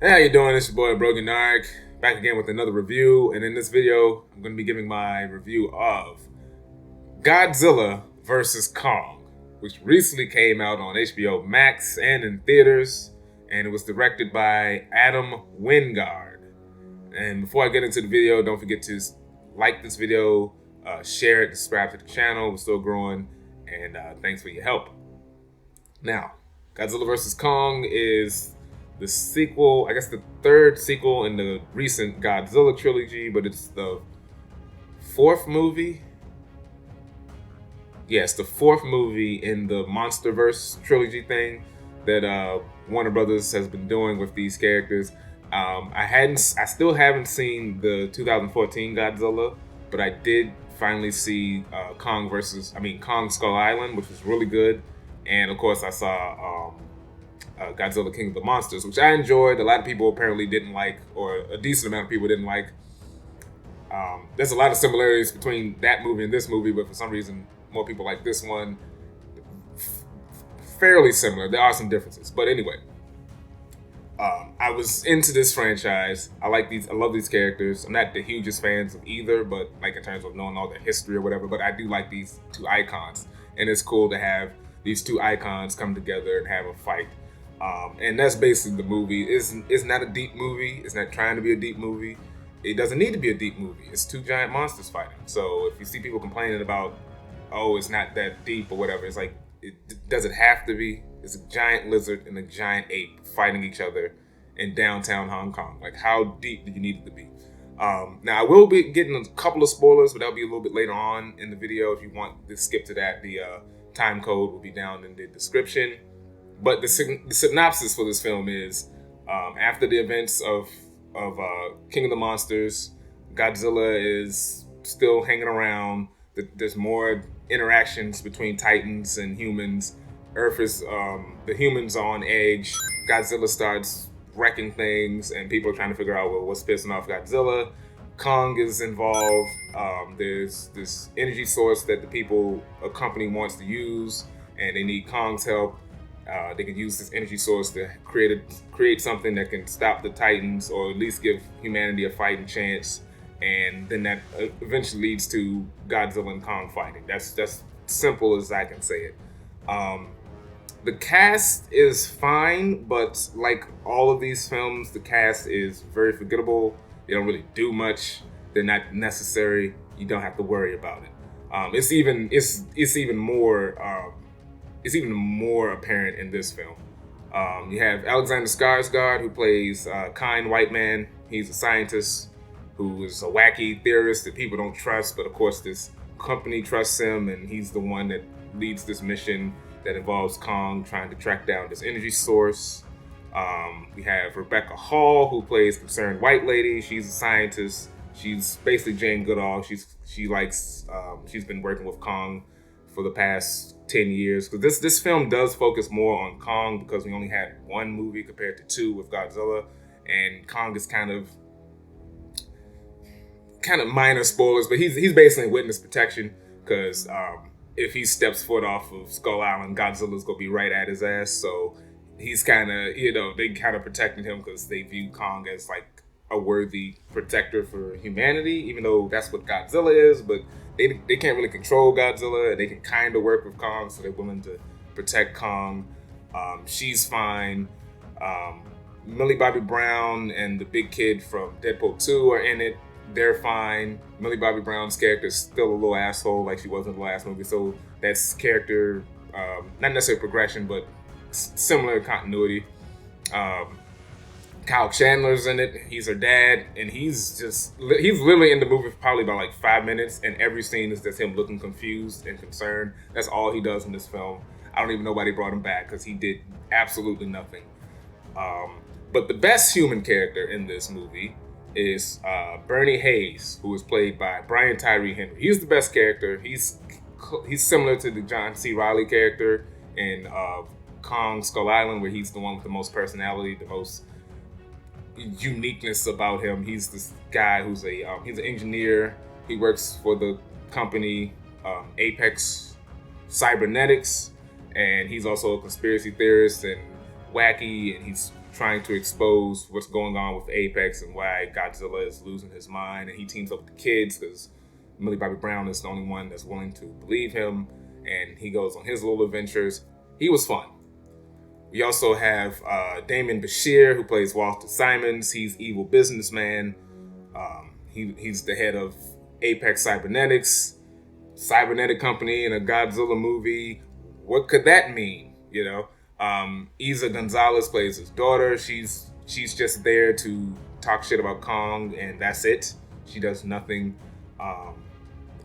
Hey, how you doing? It's your boy Brogi Naric, back again with another review. And in this video, I'm going to be giving my review of Godzilla vs. Kong, which recently came out on HBO Max and in theaters, and it was directed by Adam Wingard. And before I get into the video, don't forget to like this video, share it, subscribe to the channel. We're still growing, and thanks for your help. Now, Godzilla vs. Kong is the sequel, I guess the third sequel in the recent Godzilla trilogy, but it's the fourth movie. Yes, the fourth movie in the MonsterVerse trilogy thing that Warner Brothers has been doing with these characters. I still haven't seen the 2014 Godzilla, but I did finally see Kong Skull Island, which was really good. And of course, I saw Godzilla King of the Monsters, which I enjoyed. A lot of people apparently didn't like, or a decent amount of people didn't like. There's a lot of similarities between that movie and this movie, but for some reason, more people like this one. Fairly similar. There are some differences, but anyway. I was into this franchise. I love these characters. I'm not the hugest fans of either, but like in terms of knowing all the history or whatever, but I do like these two icons. And it's cool to have these two icons come together and have a fight. And that's basically the movie. It's not a deep movie. It's not trying to be a deep movie. It doesn't need to be a deep movie. It's two giant monsters fighting. So if you see people complaining about, oh, it's not that deep or whatever, it's like, does it have to be? It's a giant lizard and a giant ape fighting each other in downtown Hong Kong. Like, how deep do you need it to be? Now, I will be getting a couple of spoilers, but that'll be a little bit later on in the video. If you want to skip to that, the time code will be down in the description. But the synopsis for this film is, after the events of King of the Monsters, Godzilla is still hanging around. There's more interactions between Titans and humans. Earth is, the humans are on edge. Godzilla starts wrecking things, and people are trying to figure out, well, what's pissing off Godzilla. Kong is involved. There's this energy source that a company wants to use, and they need Kong's help. They can use this energy source to create something that can stop the Titans, or at least give humanity a fighting chance. And then that eventually leads to Godzilla and Kong fighting. That's simple as I can say it. The cast is fine, but like all of these films, the cast is very forgettable. They don't really do much. They're not necessary. You don't have to worry about it. It's even more apparent in this film. You have Alexander Skarsgård, who plays Kind White Man. He's a scientist who is a wacky theorist that people don't trust, but of course this company trusts him, and he's the one that leads this mission that involves Kong trying to track down this energy source. We have Rebecca Hall, who plays Concerned White Lady. She's a scientist. She's basically Jane Goodall. She's been working with Kong for the past 10 years. Because this film does focus more on Kong, because we only had one movie compared to two with Godzilla. And Kong is kind of minor spoilers, but he's basically witness protection, because if he steps foot off of Skull Island, Godzilla's gonna be right at his ass. So he's they kind of protected him because they view Kong as like a worthy protector for humanity, even though that's what Godzilla is. But they can't really control Godzilla. They can kind of work with Kong, so they're willing to protect Kong. She's fine. Millie Bobby Brown and the big kid from Deadpool 2 are in it. They're fine. Millie Bobby Brown's character is still a little asshole like she was in the last movie. So that's character, not necessarily progression, but similar continuity. Kyle Chandler's in it. He's her dad, and he's literally in the movie for probably about like 5 minutes, and every scene is just him looking confused and concerned. That's all he does in this film. I don't even know why they brought him back, because he did absolutely nothing. But the best human character in this movie is Bernie Hayes, who is played by Brian Tyree Henry. He's the best character. He's similar to the John C. Reilly character in Kong Skull Island, where he's the one with the most personality, the most uniqueness about him. He's this guy who's he's an engineer. He works for the company Apex Cybernetics, and he's also a conspiracy theorist and wacky, and he's trying to expose what's going on with Apex and why Godzilla is losing his mind. And he teams up with the kids because Millie Bobby Brown is the only one that's willing to believe him. And he goes on his little adventures. He was fun. We also have Damon Bashir, who plays Walter Simons. He's evil businessman. He's the head of Apex Cybernetic company in a Godzilla movie. What could that mean? You know, Isa Gonzalez plays his daughter. She's just there to talk shit about Kong, and that's it. She does nothing.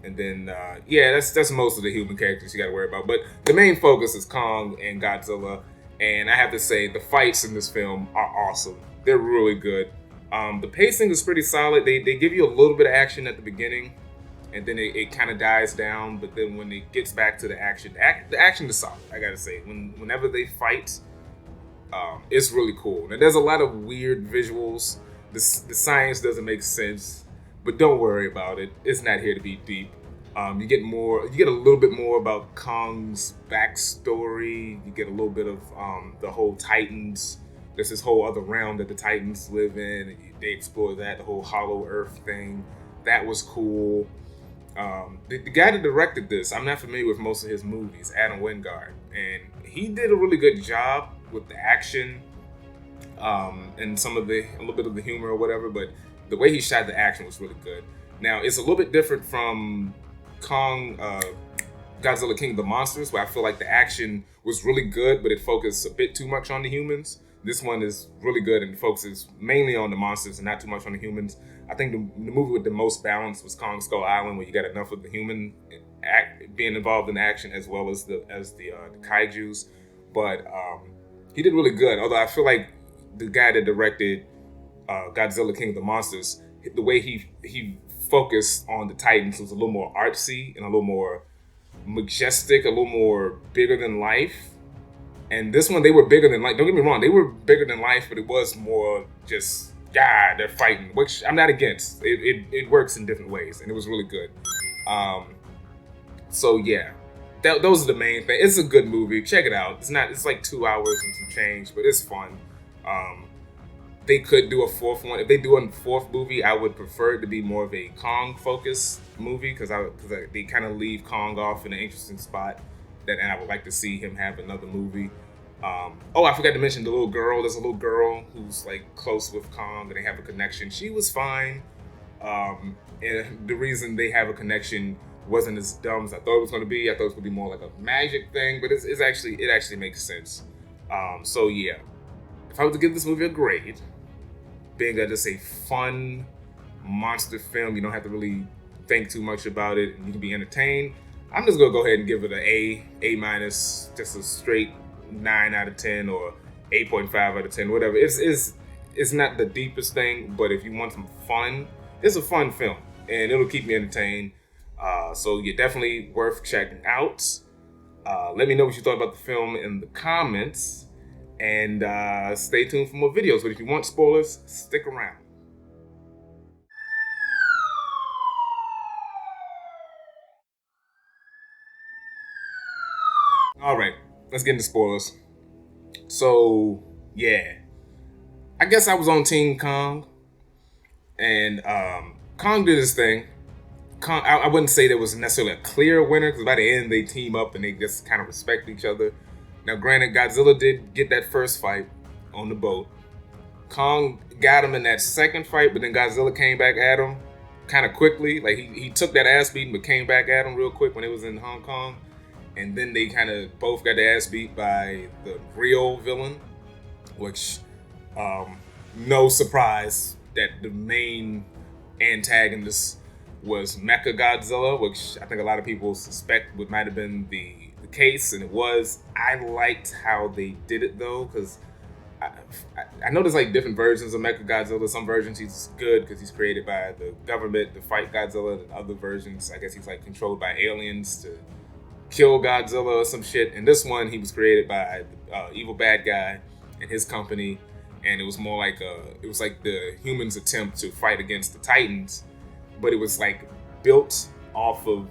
And then that's most of the human characters you got to worry about. But the main focus is Kong and Godzilla. And I have to say, the fights in this film are awesome. They're really good. The pacing is pretty solid. They give you a little bit of action at the beginning, and then it kind of dies down. But then when it gets back to the action, the action is solid, I gotta say. Whenever they fight, it's really cool. Now, there's a lot of weird visuals. The science doesn't make sense, but don't worry about it. It's not here to be deep. You get a little bit more about Kong's backstory. You get a little bit of the whole Titans. There's this whole other realm that the Titans live in. And they explore that, the whole Hollow Earth thing. That was cool. The guy that directed this, I'm not familiar with most of his movies, Adam Wingard, and he did a really good job with the action and a little bit of the humor or whatever. But the way he shot the action was really good. Now it's a little bit different from Godzilla King of the Monsters, where I feel like the action was really good, but it focused a bit too much on the humans. This one is really good and focuses mainly on the monsters and not too much on the humans. I think the movie with the most balance was Kong Skull Island, where you got enough of the human being involved in the action as well as the kaijus. But he did really good. Although I feel like the guy that directed Godzilla King of the Monsters, the way he focused on the Titans was a little more artsy and a little more majestic, a little more bigger than life. And this one, they were bigger than life. Don't get me wrong, they were bigger than life, but it was more just, they're fighting, which I'm not against. It works in different ways, and it was really good. So yeah, those are the main things. It's a good movie. Check it out. It's like 2 hours and some change, but it's fun. They could do a fourth one. If they do a fourth movie, I would prefer it to be more of a Kong-focused movie because they kind of leave Kong off in an interesting spot. And I would like to see him have another movie. I forgot to mention the little girl. There's a little girl who's like close with Kong and they have a connection. She was fine. And the reason they have a connection wasn't as dumb as I thought it was going to be. I thought it was going to be more like a magic thing, but it actually makes sense. So yeah, if I were to give this movie a grade, being that it's a fun monster film, you don't have to really think too much about it, and you can be entertained. I'm just gonna go ahead and give it an A minus, just a straight 9 out of 10 or 8.5 out of 10, whatever. It's not the deepest thing, but if you want some fun, it's a fun film and it'll keep me entertained. So you're definitely worth checking out. Let me know what you thought about the film in the comments, and stay tuned for more videos. But if you want spoilers, stick around. All right, let's get into spoilers. So yeah, I guess I was on Team Kong, and Kong did his thing. Kong, I wouldn't say there was necessarily a clear winner because by the end they team up and they just kind of respect each other. Now, granted, Godzilla did get that first fight on the boat. Kong got him in that second fight, but then Godzilla came back at him kind of quickly. Like he took that ass beating, but came back at him real quick when it was in Hong Kong. And then they kind of both got their ass beat by the real villain, which, no surprise that the main antagonist was Mecha Godzilla, which I think a lot of people suspect might have been the case, and it was. I liked how they did it though, because I know there's like different versions of Mecha Godzilla. Some versions he's good because he's created by the government to fight Godzilla, and other versions I guess he's like controlled by aliens to kill Godzilla or some shit. And this one, he was created by evil bad guy and his company, and it was more like the humans' attempt to fight against the Titans, but it was like built off of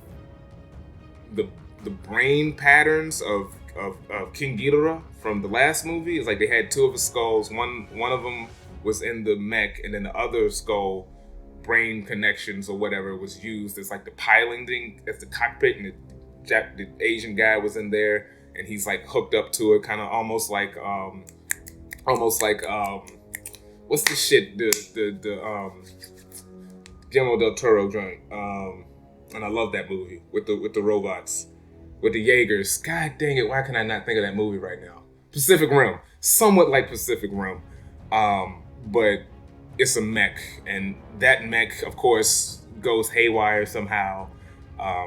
the brain patterns of of King Ghidorah from the last movie. It's like they had two of his skulls. One of them was in the mech, and then the other skull, brain connections or whatever, was used as like the piloting as the cockpit, and the Asian guy was in there, and he's like hooked up to it, kind of almost like what's the shit the Guillermo del Toro joint, and I love that movie with the robots, with the Jaegers. God dang it, why can I not think of that movie right now? Pacific Rim, somewhat like Pacific Rim, but it's a mech, and that mech, of course, goes haywire somehow,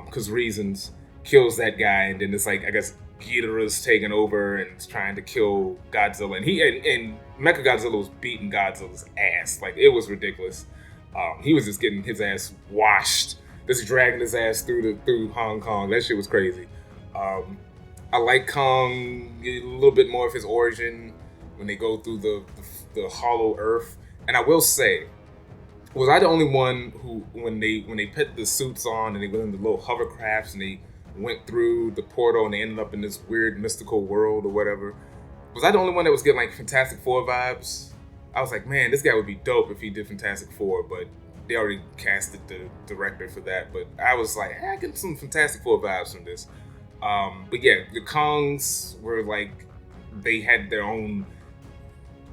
because reasons, kills that guy, and then it's like, I guess Ghidorah's taking over and is trying to kill Godzilla, and Mechagodzilla was beating Godzilla's ass. Like, it was ridiculous. He was just getting his ass washed, just dragging his ass through Hong Kong. That shit was crazy. I like Kong, a little bit more of his origin when they go through the hollow earth. And I will say, was I the only one who, when they put the suits on and they went in the little hovercrafts and they went through the portal and they ended up in this weird mystical world or whatever, was I the only one that was getting like Fantastic Four vibes? I was like, man, this guy would be dope if he did Fantastic Four, but they already casted the director for that. But I was like, I get some Fantastic Four vibes from this. But yeah, the Kongs were like, they had their own,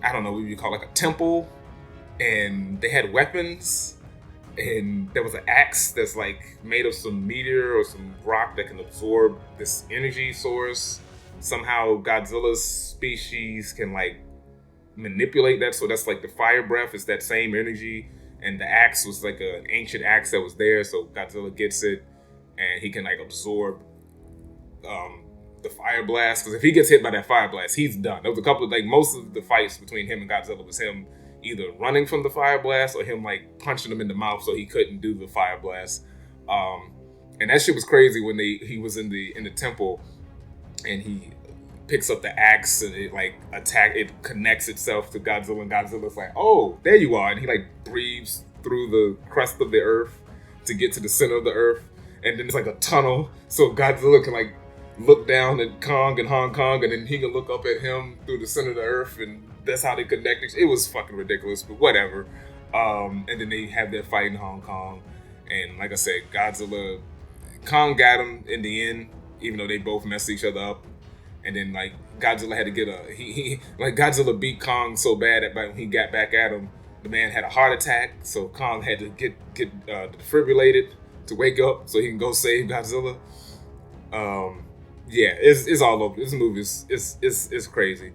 I don't know what you call it, like a temple, and they had weapons, and there was an axe that's like made of some meteor or some rock that can absorb this energy source. Somehow Godzilla's species can like manipulate that, so that's like the fire breath is that same energy, and the axe was like an ancient axe that was there, so Godzilla gets it and he can like absorb the fire blast, because if he gets hit by that fire blast, he's done. There was a couple of, like, most of the fights between him and Godzilla was him either running from the fire blast or him like punching him in the mouth so he couldn't do the fire blast. And that shit was crazy when he was in the temple and he picks up the axe and it connects itself to Godzilla, and Godzilla's like, oh, there you are, and he like breathes through the crust of the earth to get to the center of the earth, and then it's like a tunnel so Godzilla can like look down at Kong and Hong Kong, and then he can look up at him through the center of the earth, and that's how they connected. It was fucking ridiculous, but whatever. And then they have their fight in Hong Kong, and like I said, Kong got him in the end, even though they both messed each other up. And then like Godzilla had to get Godzilla beat Kong so bad that when he got back at him, the man had a heart attack, so Kong had to get defibrillated to wake up so he can go save Godzilla. Yeah, it's all over. This movie is crazy.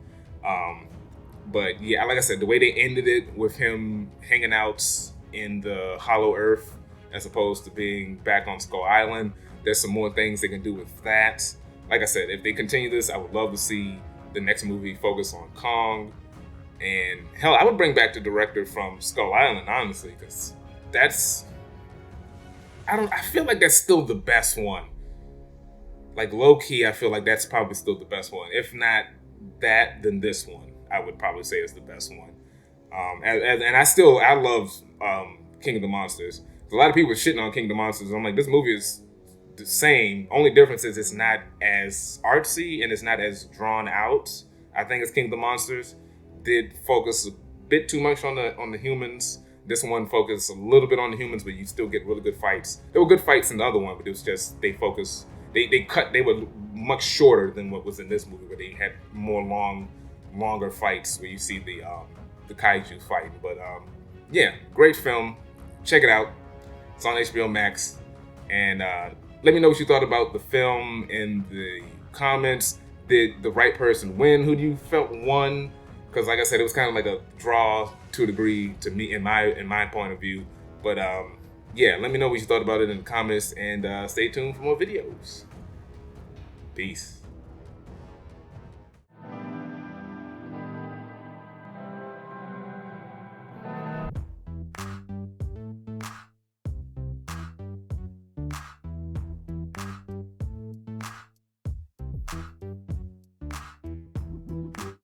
But yeah, like I said, the way they ended it with him hanging out in the Hollow Earth as opposed to being back on Skull Island, there's some more things they can do with that. Like I said, if they continue this, I would love to see the next movie focus on Kong. And hell, I would bring back the director from Skull Island, honestly, because I feel like that's still the best one. Like, low-key, I feel like that's probably still the best one. If not that, then this one, I would probably say is the best one. And I love King of the Monsters. A lot of people are shitting on King of the Monsters. I'm like, this movie is the same. Only difference is it's not as artsy and it's not as drawn out. I think it's King of the Monsters did focus a bit too much on the humans. This one focused a little bit on the humans, but you still get really good fights. There were good fights in the other one, but it was just they were much shorter than what was in this movie, where they had more longer fights where you see the kaiju fighting. But yeah, great film. Check it out. It's on HBO Max. And let me know what you thought about the film in the comments. Did the right person win? Who do you felt won? Because like I said, it was kind of like a draw to a degree to me in my point of view. But yeah, let me know what you thought about it in the comments, and stay tuned for more videos. Peace.